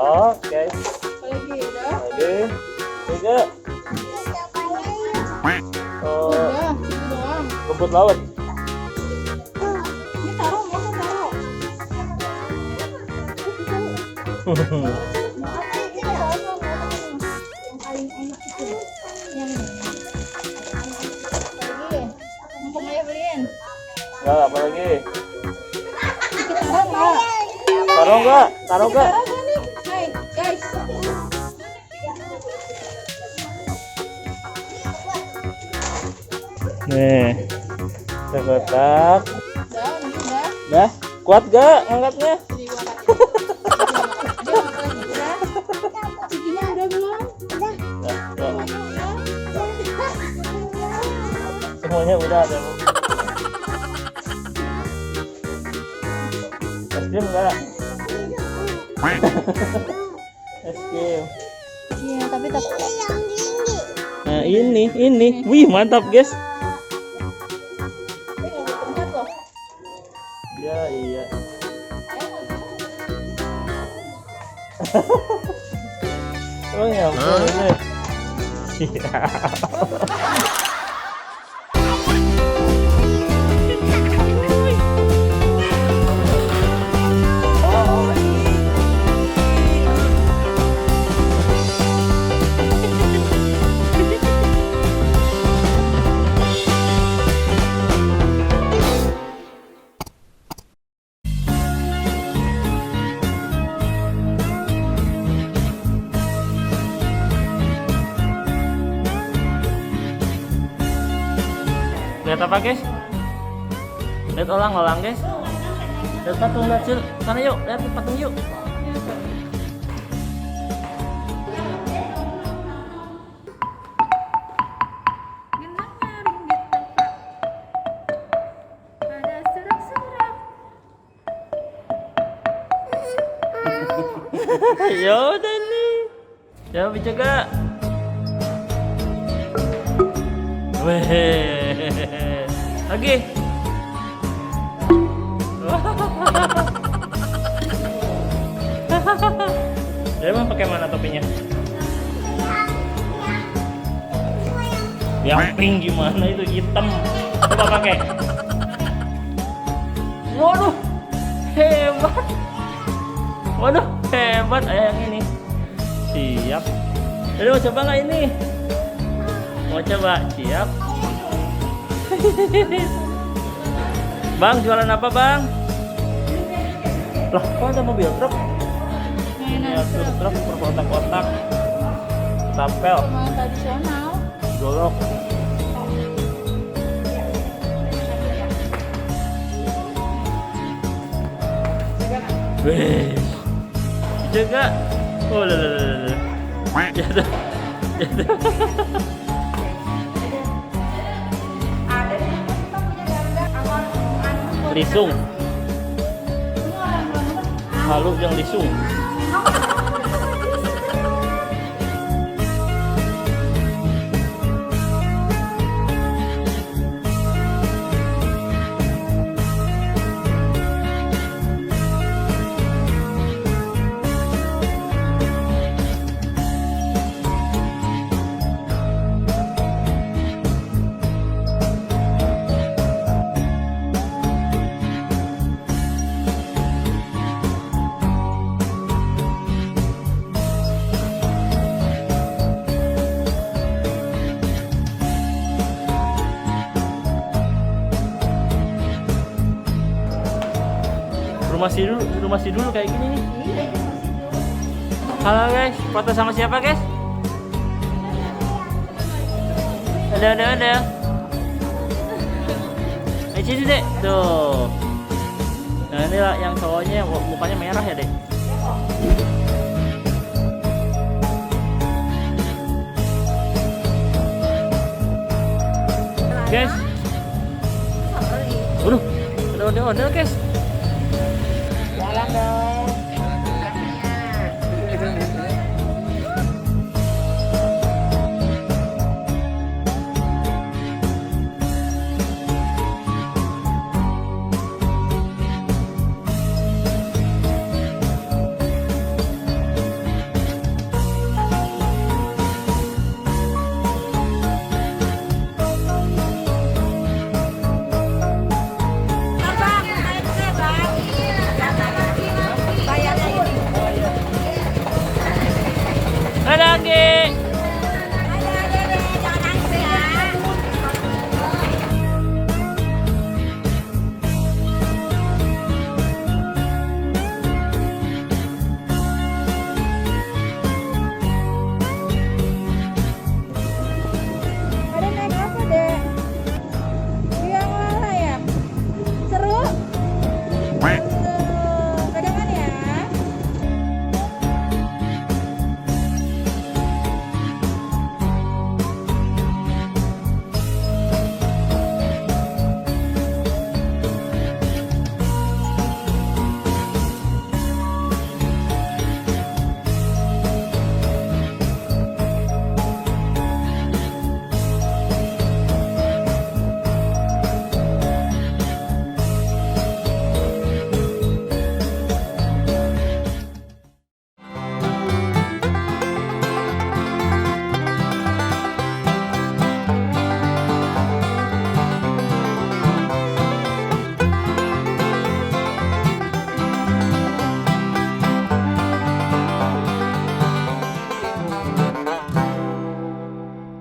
Oke. Lagi udah. Lagi. Tiga. Oh, Udah, itu doang. rumput laut. Ini taruh, masa taruh. Yang paling enak itu. Yang ini. Lagi. Mumpung aja beliin. Enggak, apa lagi? Kita taruh nggak? Taruh enggak? Taruh enggak? Taruh nggak nih? Hai, guys. Nih. Sekotak. Udah, ini udah. Dah, kuat gak ngangkatnya? Jadi gua angkat. Dia angkat lagi. Udah. Cikinya udah belum? Udah. Dah, dah. Semuanya udah. Semuanya udah ada, Bu. Es krim enggak? Es krim. Iya, tapi Nah, ini. Wih, mantap, guys. nggak bertempat loh. Ya, iya. Oh, ya ampun. Siap. Lihat apa, guys? Lihat olang-olang, guys. Lihat patung, lihat Cil. Sana yuk, lihat patung yuk. Yaudah nih. Coba coba. Weh. Lagi. Dia mau pakai mana topinya? Yang pink gimana itu hitam? Coba pakai. Waduh, hebat. Waduh, hebat. Ayo yang ini. Siap. Jadi mau coba nggak ini? Mau coba? Siap. Bang, jualan apa, Bang? Lah, kok ada mobil truk? Ya, truk berkotak-kotak. Tapel, Rumah tradisional. golok. Wih, juga. Oh, lelelele. Jatuh, jatuh. Lisung. Halus yang lisung. Rumah si dulu kayak gini nih. Halo guys, foto sama siapa guys? Ada. Sini dek, tuh. Nah ini lah yang cowoknya mukanya merah ya dek. Guys, udah guys. Jalan dong.